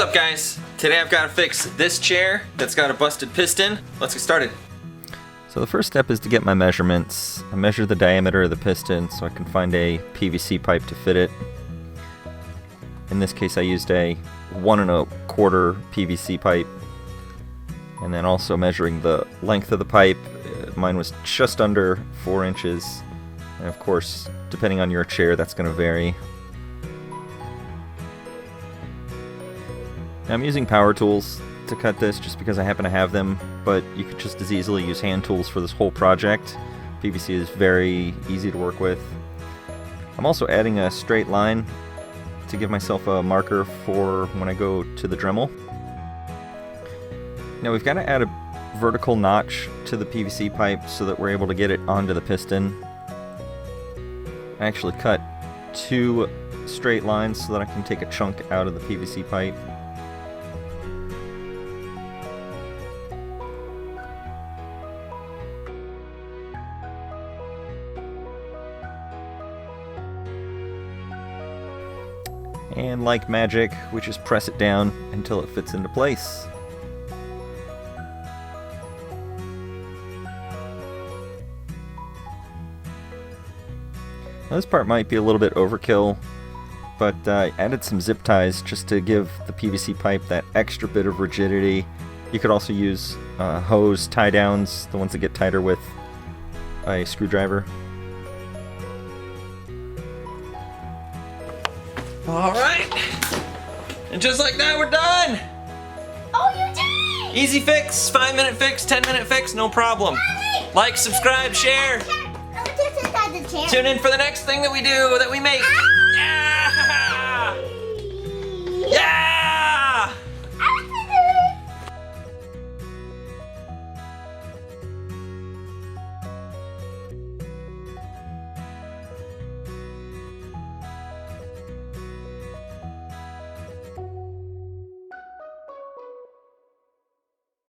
What's up, guys? Today I've got to fix this chair that's got a busted piston. Let's get started. So the first step is to get my measurements. I measure the diameter of the piston so I can find a PVC pipe to fit it. In this case I used a 1 1/4 PVC pipe. And then also measuring the length of the pipe, mine was just under 4 inches. And of course, depending on your chair, that's going to vary. Now, I'm using power tools to cut this just because I happen to have them, but you could just as easily use hand tools for this whole project. PVC is very easy to work with. I'm also adding a straight line to give myself a marker for when I go to the Dremel. Now we've got to add a vertical notch to the PVC pipe so that we're able to get it onto the piston. I actually cut 2 straight lines so that I can take a chunk out of the PVC pipe. And like magic, we just press it down until it fits into place. Now, this part might be a little bit overkill, but I added some zip ties just to give the PVC pipe that extra bit of rigidity. You could also use hose tie downs, the ones that get tighter with a screwdriver. Alright, and just like that, we're done! Oh, you did it! Easy fix, 5-minute fix, 10-minute fix, no problem. Mommy! Like, subscribe, share. Let's just inside the chair. Tune in for the next thing that we do, that we make. Ah!